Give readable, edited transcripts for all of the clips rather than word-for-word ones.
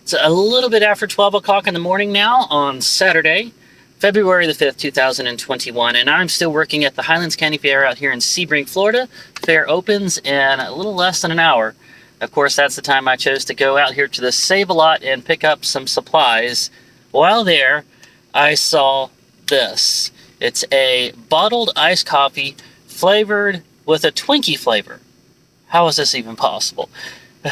It's a little bit after 12 o'clock in the morning now on Saturday, February the 5th, 2021, and I'm still working at the Highlands County Fair out here in Sebring, Florida. Fair opens in a little less than an hour. Of course, that's the time I chose to go out here to the Save-A-Lot and pick up some supplies. While there, I saw this. It's a bottled iced coffee flavored with a Twinkie flavor. How is this even possible?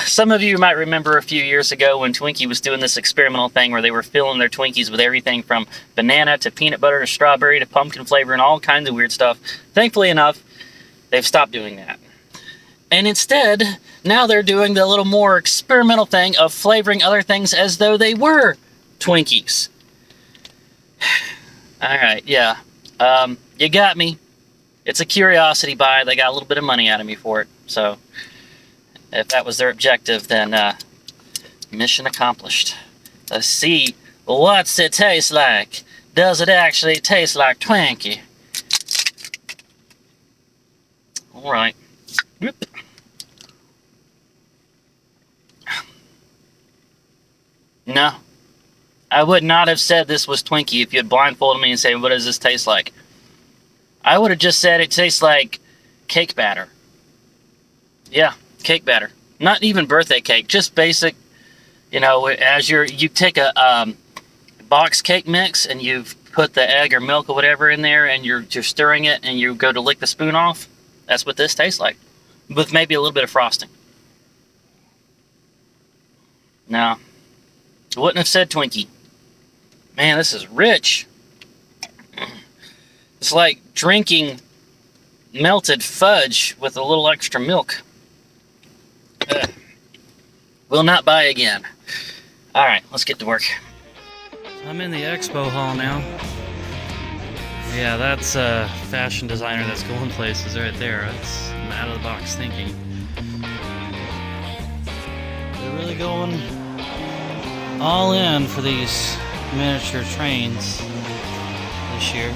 Some of you might remember a few years ago when Twinkie was doing this experimental thing where they were filling their Twinkies with everything from banana to peanut butter to strawberry to pumpkin flavor and all kinds of weird stuff. Thankfully enough, they've stopped doing that. And instead, now they're doing the little more experimental thing of flavoring other things as though they were Twinkies. Alright, yeah. You got me. It's a curiosity buy. They got a little bit of money out of me for it. So, if that was their objective, then mission accomplished. Let's see, what's it taste like? Does it actually taste like Twinkie? Alright. Whoop. No. I would not have said this was Twinkie if you had blindfolded me and said, what does this taste like? I would have just said it tastes like cake batter. Yeah. Cake batter. Not even birthday cake, just basic, you know, as you take a box cake mix and you've put the egg or milk or whatever in there and you're stirring it and you go to lick the spoon off. That's what this tastes like, with maybe a little bit of frosting. No, I wouldn't have said Twinkie. Man, this is rich. It's like drinking melted fudge with a little extra milk. Will not buy again. Alright, let's get to work. I'm in the expo hall now. Yeah, that's a fashion designer that's going places right there. That's out of the box thinking. They're really going all in for these miniature trains this year.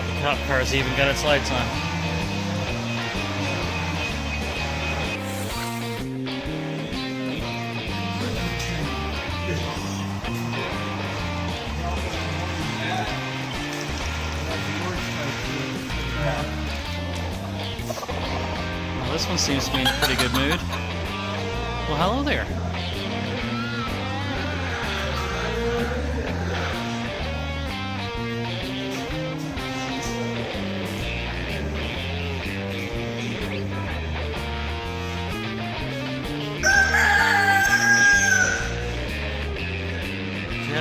The cop car's even got its lights on. Well, this one seems to be in a pretty good mood. Well, hello there.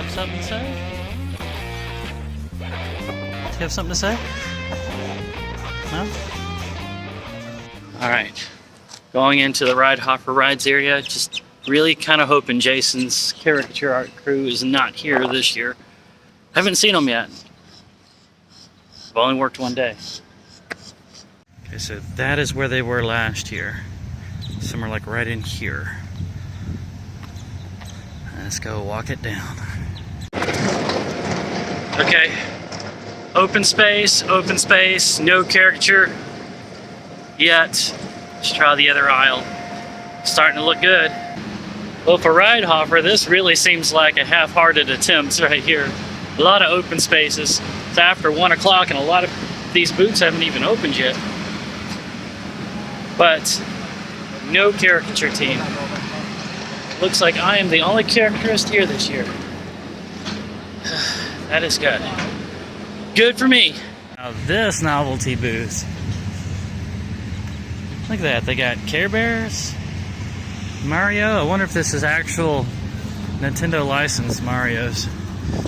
Something to say? Do you have something to say? No? Alright. Going into the Ride Hopper Rides area. Just really kind of hoping Jason's caricature art crew is not here this year. Haven't seen them yet. I've only worked one day. Okay, so that is where they were last year. Somewhere like right in here. Let's go walk it down. Okay, open space, no caricature yet. Let's try the other aisle. Starting to look good. Well, for Ride Hopper, this really seems like a half-hearted attempt right here. A lot of open spaces. It's after 1 o'clock and a lot of these booths haven't even opened yet. But no caricature team. Looks like I am the only caricaturist here this year. That is good. Good for me. Now this novelty booth. Look at that. They got Care Bears, Mario. I wonder if this is actual Nintendo licensed Marios.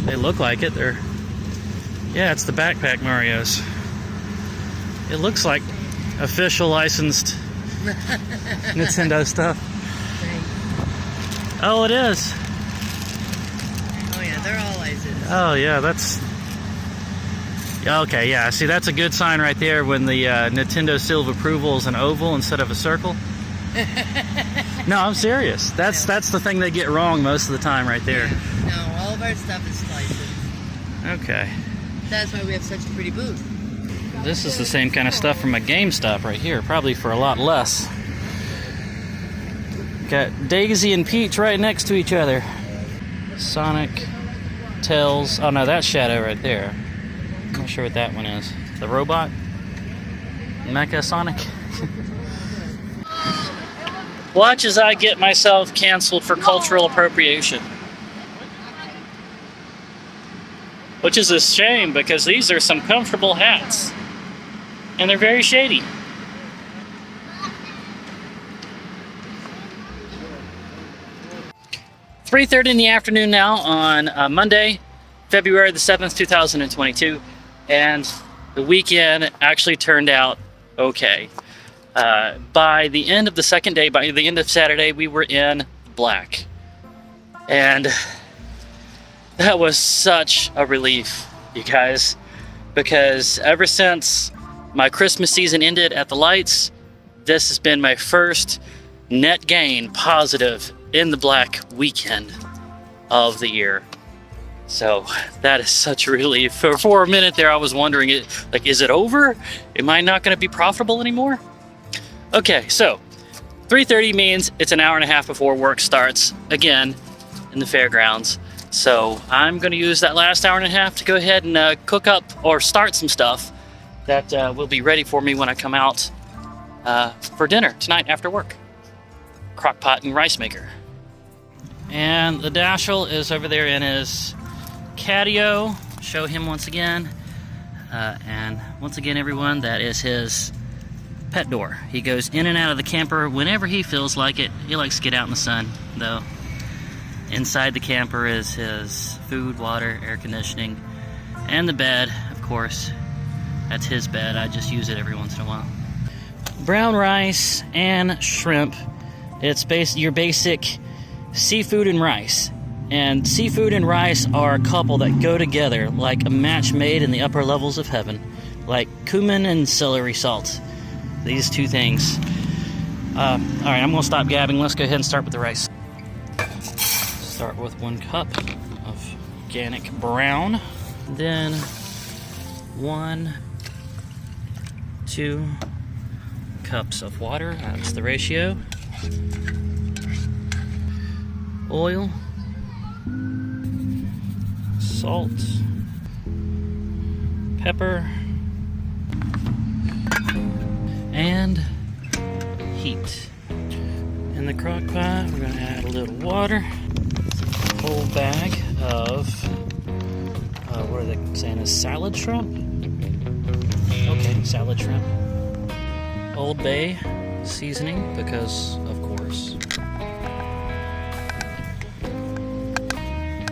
They look like it. They're, yeah, it's the backpack Marios. It looks like official licensed Nintendo stuff. Oh, it is. Oh yeah, they're all licensed. Oh yeah, that's... Okay, yeah, see, that's a good sign right there when the Nintendo seal of approval is an oval instead of a circle. No, I'm serious. That's the thing they get wrong most of the time right there. No, all of our stuff is licensed. Okay. That's why we have such a pretty booth. This is the same kind of stuff from a GameStop right here, probably for a lot less. Got Daisy and Peach right next to each other. Sonic, Tails. Oh no, that's Shadow right there. I'm not sure what that one is. The robot? Mecha Sonic? Watch as I get myself canceled for cultural appropriation. Which is a shame because these are some comfortable hats. And they're very shady. It's 3:30 in the afternoon now on Monday, February the 7th, 2022. And the weekend actually turned out okay. By the end of the second day, by the end of Saturday, we were in black. And that was such a relief, you guys, because ever since my Christmas season ended at the lights, this has been my first net gain positive in the black weekend of the year. So that is such a relief. For a minute there, I was wondering, is it over? Am I not going to be profitable anymore? Okay, so 3:30 means it's an hour and a half before work starts again in the fairgrounds. So I'm going to use that last hour and a half to go ahead and cook up or start some stuff that will be ready for me when I come out for dinner tonight after work. Crock-Pot and rice maker. And the Dashel is over there in his catio. Show him once again. And once again, everyone, that is his pet door. He goes in and out of the camper whenever he feels like it. He likes to get out in the sun, though. Inside the camper is his food, water, air conditioning, and the bed, of course. That's his bed. I just use it every once in a while. Brown rice and shrimp. It's your basic seafood and rice. And seafood and rice are a couple that go together like a match made in the upper levels of heaven. Like cumin and celery salt. These two things. Alright, I'm going to stop gabbing. Let's go ahead and start with the rice. Start with 1 cup of organic brown. Then 2 cups of water. That's the ratio. Oil. Salt. Pepper. And heat. In the crock pot, we're going to add a little water. A whole bag of, what are they saying, is salad shrimp? Okay, salad shrimp. Old Bay seasoning, because of course.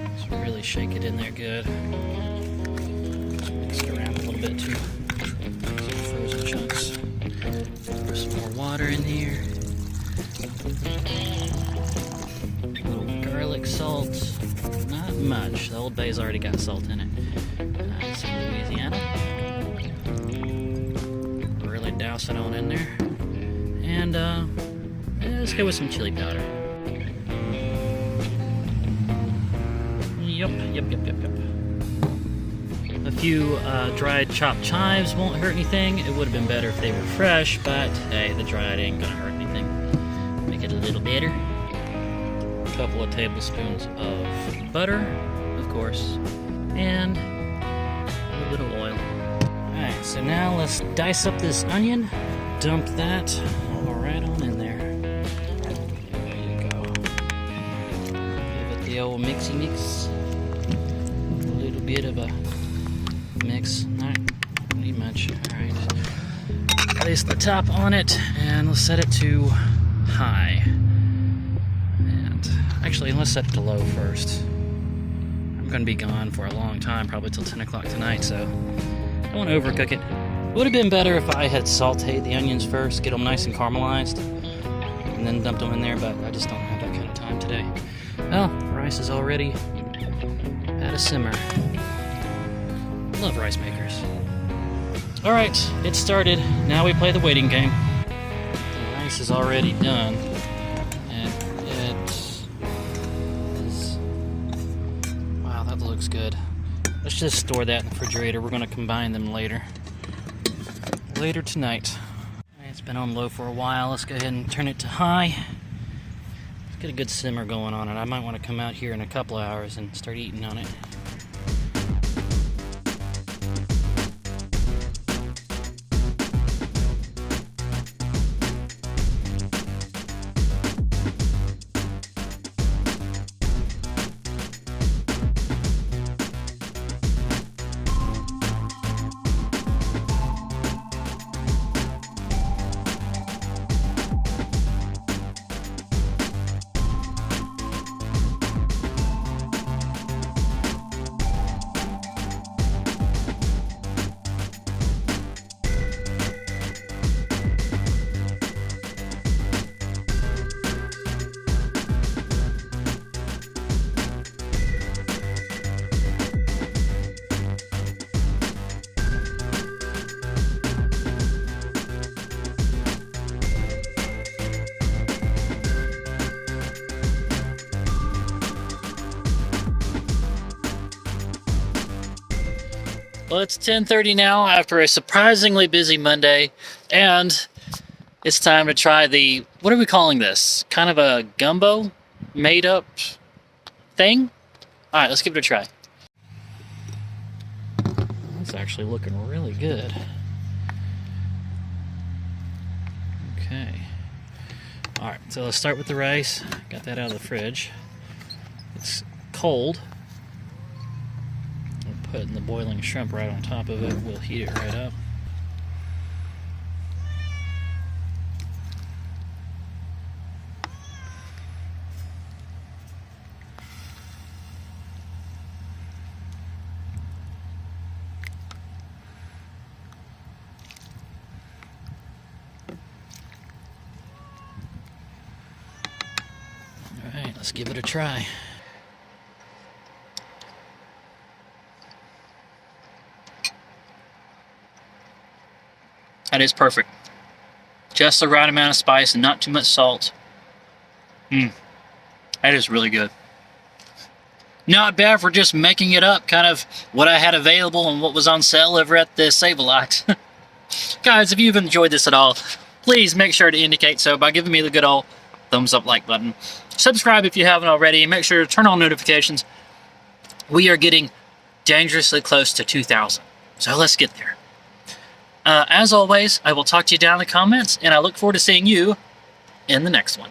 Let's really shake it in there good. Mix it around a little bit too. Some frozen chunks. Pour some more water in here. A little garlic salt. Not much. The Old Bay's already got salt in it. Some Louisiana. Really douse it on in there. And let's go with some chili powder. Yep. A few dried chopped chives won't hurt anything. It would have been better if they were fresh, but hey, the dried ain't gonna hurt anything. Make it a little better. A couple of tablespoons of butter, of course, and a little bit of oil. Alright, so now let's dice up this onion. Dump that all right on in there. There you go. Give it the old mixy mix. A little bit of a mix. Not need much. Alright. Place the top on it and let's set it to high. And actually, let's set it to low first. I'm going to be gone for a long time, probably till 10 o'clock tonight, so don't want to overcook it. Would have been better if I had sauteed the onions first, get them nice and caramelized, and then dumped them in there, but I just don't have that kind of time today. Well, rice is already at a simmer. Love rice makers. Alright, it started. Now we play the waiting game. The rice is already done. And it is... Wow, that looks good. Let's just store that in the refrigerator. We're going to combine them later tonight. It's been on low for a while. Let's go ahead and turn it to high. Let's get a good simmer going on it. I might want to come out here in a couple of hours and start eating on it. Well, it's 10:30 now after a surprisingly busy Monday, and it's time to try the, what are we calling this? Kind of a gumbo made up thing? All right, let's give it a try. It's actually looking really good. Okay. All right, so let's start with the rice. Got that out of the fridge. It's cold. Putting the boiling shrimp right on top of it, we'll heat it right up. All right, let's give it a try. That is perfect. Just the right amount of spice and not too much salt. That is really good. Not bad for just making it up, kind of what I had available and what was on sale over at the Save-A-Lot. Guys, if you've enjoyed this at all, please make sure to indicate so by giving me the good old thumbs up like button. Subscribe if you haven't already, and make sure to turn on notifications. We are getting dangerously close to 2,000, so let's get there. As always, I will talk to you down in the comments, and I look forward to seeing you in the next one.